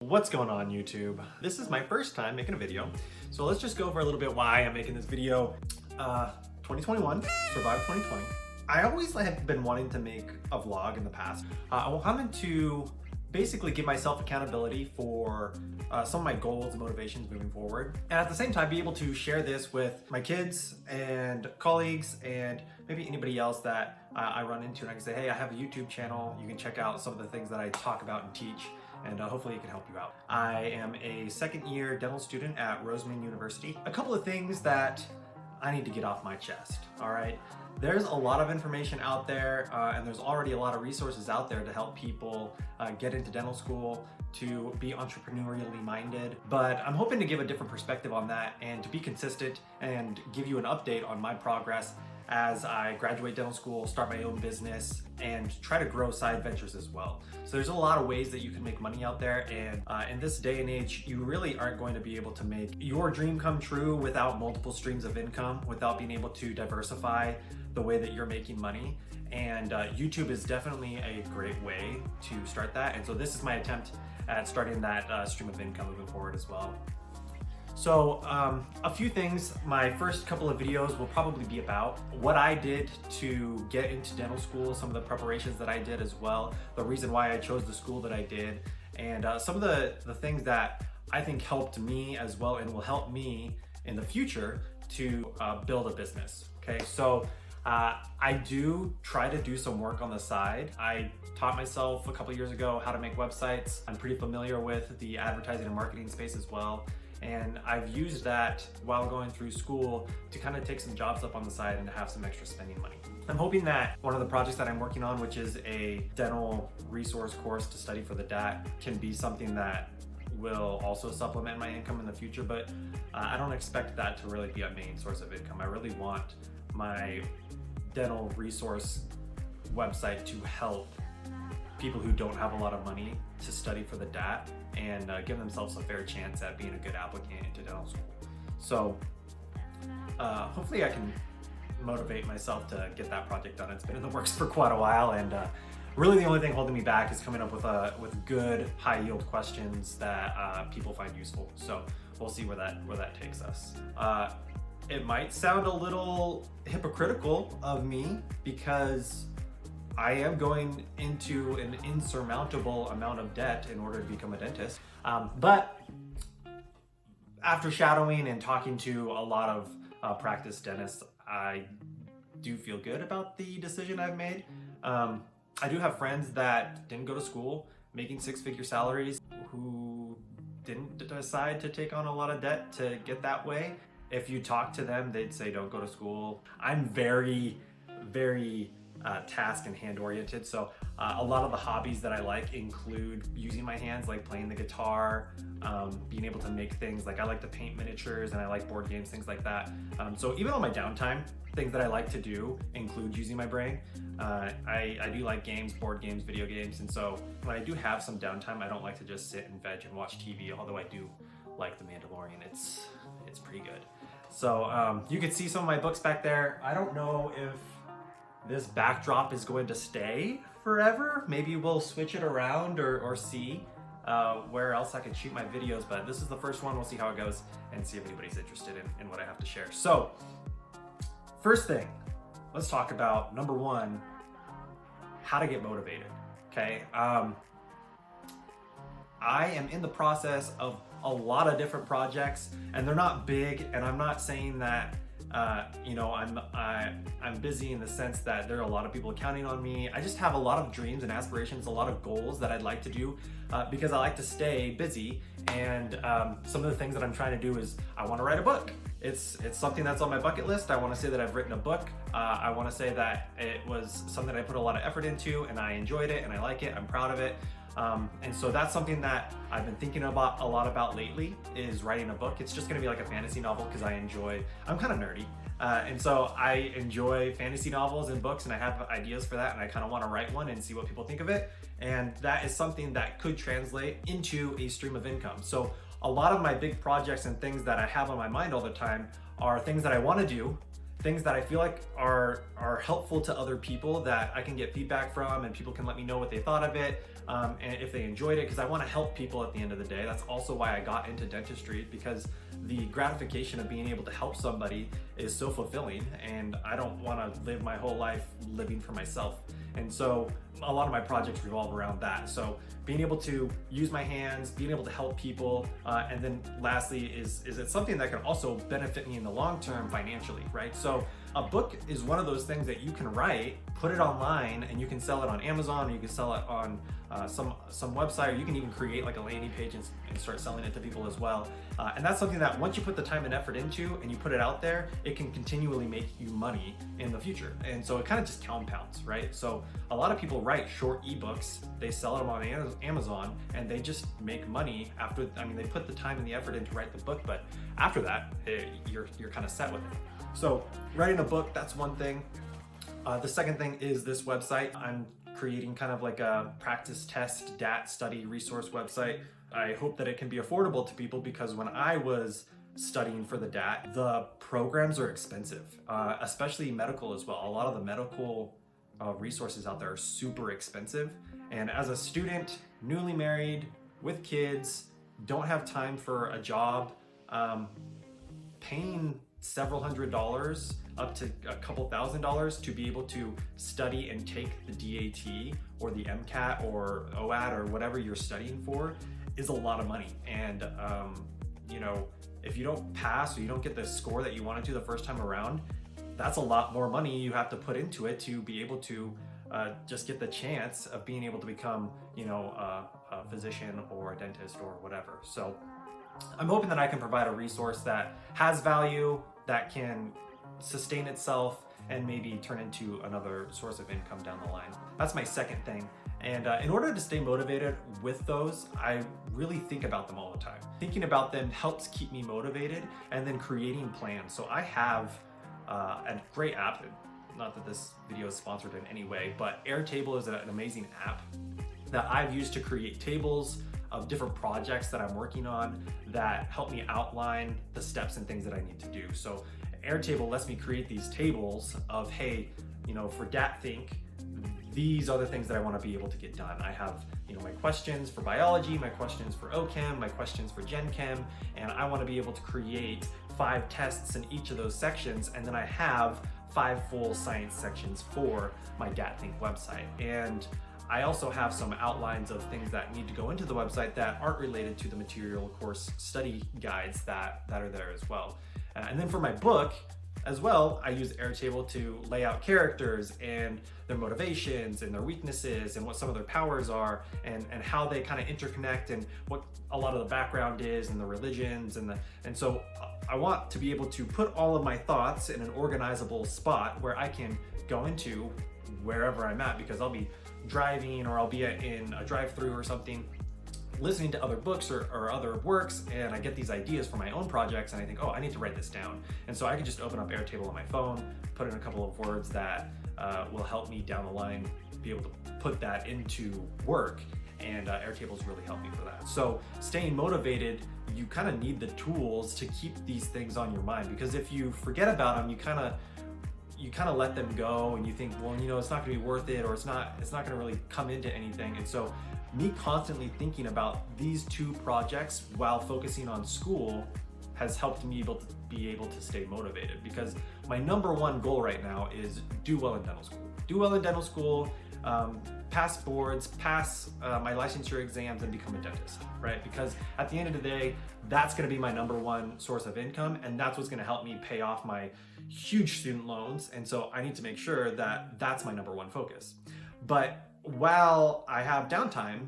What's going on YouTube? This is my first time making a video, so let's just go over a little bit why I'm making this video. 2021, survived 2020. I always have been wanting to make a vlog in the past. I wanted to basically give myself accountability for some of my goals and motivations moving forward, and at the same time be able to share this with my kids and colleagues and maybe anybody else that I run into, and I can say, hey, I have a YouTube channel, you can check out some of the things that I talk about and teach, and hopefully it can help you out. I am a second-year dental student at Roseman University. A couple of things that I need to get off my chest, all right? There's a lot of information out there, and there's already a lot of resources out there to help people get into dental school, to be entrepreneurially minded, but I'm hoping to give a different perspective on that and to be consistent and give you an update on my progress as I graduate dental school, start my own business, and try to grow side ventures as well. So there's a lot of ways that you can make money out there, and in this day and age, you really aren't going to be able to make your dream come true without multiple streams of income, without being able to diversify the way that you're making money. And YouTube is definitely a great way to start that. And so this is my attempt at starting that stream of income moving forward as well. So a few things, my first couple of videos will probably be about what I did to get into dental school, some of the preparations that I did as well, the reason why I chose the school that I did, and some of the things that I think helped me as well and will help me in the future to build a business, okay? So I do try to do some work on the side. I taught myself a couple years ago how to make websites. I'm pretty familiar with the advertising and marketing space as well. And I've used that while going through school to kind of take some jobs up on the side and to have some extra spending money. I'm hoping that one of the projects that I'm working on, which is a dental resource course to study for the DAT, can be something that will also supplement my income in the future, but I don't expect that to really be a main source of income. I really want my dental resource website to help people who don't have a lot of money to study for the DAT and give themselves a fair chance at being a good applicant into dental school. So hopefully I can motivate myself to get that project done. It's been in the works for quite a while, and really the only thing holding me back is coming up with good high yield questions that people find useful. So we'll see where that takes us. It might sound a little hypocritical of me because I am going into an insurmountable amount of debt in order to become a dentist. But after shadowing and talking to a lot of practice dentists, I do feel good about the decision I've made. I do have friends that didn't go to school, making six-figure salaries, who didn't decide to take on a lot of debt to get that way. If you talk to them, they'd say don't go to school. I'm very task and hand oriented, so a lot of the hobbies that I like include using my hands, like playing the guitar, being able to make things. Like I like to paint miniatures and I like board games, things like that. So even on my downtime, things that I like to do include using my brain. I do like games, board games, video games, and so when I do have some downtime, I don't like to just sit and veg and watch TV, although I do like The Mandalorian. It's pretty good. So you can see some of my books back there. I don't know if this backdrop is going to stay forever. Maybe we'll switch it around or see where else I can shoot my videos, but this is the first one. We'll see how it goes and see if anybody's interested in what I have to share. So first thing, let's talk about number one, how to get motivated, okay? I am in the process of a lot of different projects, and they're not big, and I'm not saying that you know, I'm busy in the sense that there are a lot of people counting on me. I just have a lot of dreams and aspirations, a lot of goals that I'd like to do because I like to stay busy. And some of the things that I'm trying to do is I want to write a book. It's something that's on my bucket list. I want to say that I've written a book. I want to say that it was something I put a lot of effort into, and I enjoyed it, and I like it. I'm proud of it. And so that's something that I've been thinking about a lot about lately, is writing a book. It's just gonna be like a fantasy novel because I'm kind of nerdy. And so I enjoy fantasy novels and books, and I have ideas for that, and I kind of want to write one and see what people think of it. And that is something that could translate into a stream of income. So a lot of my big projects and things that I have on my mind all the time are things that I want to do things that I feel like are helpful to other people that I can get feedback from, and people can let me know what they thought of it, and if they enjoyed it, because I want to help people at the end of the day. That's also why I got into dentistry, because the gratification of being able to help somebody is so fulfilling, and I don't want to live my whole life living for myself. And so a lot of my projects revolve around that. So being able to use my hands, being able to help people, and then lastly, is it something that can also benefit me in the long term financially, right? So a book is one of those things that you can write, put it online, and you can sell it on Amazon, or you can sell it on some website, or you can even create like a landing page and start selling it to people as well. And that's something that once you put the time and effort into and you put it out there, it can continually make you money in the future. And so it kind of just compounds, right? So a lot of people write short ebooks, they sell them on Amazon, and they just make money after, I mean, they put the time and the effort in to write the book, but after that, you're kind of set with it. So writing a book, that's one thing. The second thing is this website. I'm creating kind of like a practice test DAT study resource website. I hope that it can be affordable to people, because when I was studying for the DAT, the programs are expensive, especially medical as well. A lot of the medical resources out there are super expensive. And as a student, newly married, with kids, don't have time for a job, paying several $100s up to a couple $1,000s to be able to study and take the DAT or the MCAT or OAT or whatever you're studying for is a lot of money. And you know, if you don't pass or you don't get the score that you wanted to the first time around, that's a lot more money you have to put into it to be able to just get the chance of being able to become, you know, a physician or a dentist or whatever. So I'm hoping that I can provide a resource that has value, that can sustain itself, and maybe turn into another source of income down the line. That's my second thing. And in order to stay motivated with those, I really think about them all the time. Thinking about them helps keep me motivated, and then creating plans. So I have a great app, not that this video is sponsored in any way, but Airtable is an amazing app that I've used to create tables of different projects that I'm working on that help me outline the steps and things that I need to do. So Airtable lets me create these tables of, hey, you know, for DAT Think, these are the things that I want to be able to get done. I have, you know, my questions for biology, my questions for OChem, my questions for Gen Chem, and I want to be able to create 5 tests in each of those sections, and then I have 5 full science sections for my DAT Think website. And I also have some outlines of things that need to go into the website that aren't related to the material course study guides that are there as well. And then for my book as well, I use Airtable to lay out characters and their motivations and their weaknesses and what some of their powers are, and how they kind of interconnect, and what a lot of the background is, and the religions, and so I want to be able to put all of my thoughts in an organizable spot where I can go into wherever I'm at, because I'll be driving, or I'll be in a drive-through or something, listening to other books or other works, and I get these ideas for my own projects, and I think, oh, I need to write this down. And so I can just open up Airtable on my phone, put in a couple of words that will help me down the line be able to put that into work, and Airtable's really helped me for that. So staying motivated, you kind of need the tools to keep these things on your mind, because if you forget about them, you kind of let them go, and you think, well, you know, it's not gonna be worth it, or it's not gonna really come into anything. And so me constantly thinking about these 2 projects while focusing on school has helped me be able to stay motivated, because my number 1 goal right now is do well in dental school. Do well in dental school, pass boards, pass my licensure exams, and become a dentist, right? Because at the end of the day, that's gonna be my number 1 source of income, and that's what's gonna help me pay off my huge student loans. And so I need to make sure that that's my number 1 focus. But while I have downtime,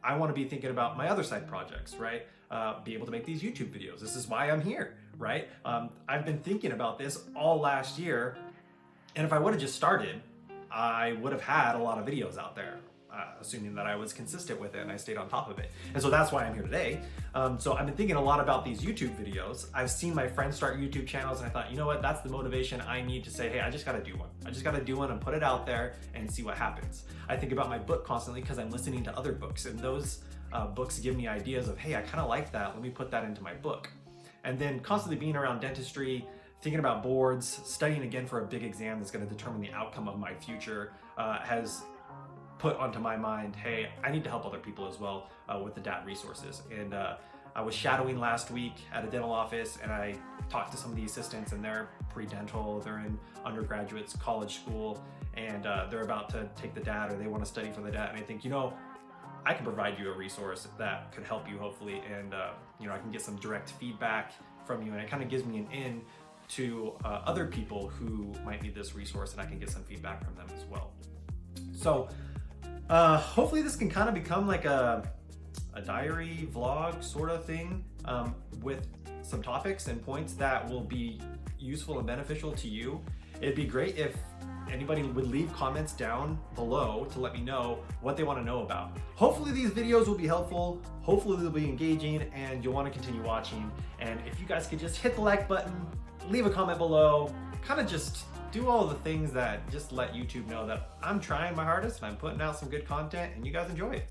I want to be thinking about my other side projects, right? Be able to make these YouTube videos. This is why I'm here, right? I've been thinking about this all last year, and if I would have just started, I would have had a lot of videos out there, assuming that I was consistent with it and I stayed on top of it. And so that's why I'm here today. So I've been thinking a lot about these YouTube videos. I've seen my friends start YouTube channels, and I thought, you know what, that's the motivation I need to say, hey, I just gotta do one. I just gotta do one and put it out there and see what happens. I think about my book constantly because I'm listening to other books, and those books give me ideas of, hey, I kind of like that, let me put that into my book. And then constantly being around dentistry, thinking about boards, studying again for a big exam that's going to determine the outcome of my future, has put onto my mind, hey, I need to help other people as well with the DAT resources. And I was shadowing last week at a dental office, and I talked to some of the assistants, and they're pre-dental, they're in undergraduates, college school, and they're about to take the DAT, or they want to study for the DAT. And I think, I can provide you a resource that could help you hopefully, and I can get some direct feedback from you, and it kind of gives me an in to other people who might need this resource, and I can get some feedback from them as well. So hopefully this can kind of become like a diary vlog sort of thing with some topics and points that will be useful and beneficial to you. It'd be great if anybody would leave comments down below to let me know what they want to know about. Hopefully these videos will be helpful, hopefully they'll be engaging, and you'll want to continue watching. And if you guys could just hit the like button, leave a comment below, kind of just do all the things that just let YouTube know that I'm trying my hardest and I'm putting out some good content and you guys enjoy it.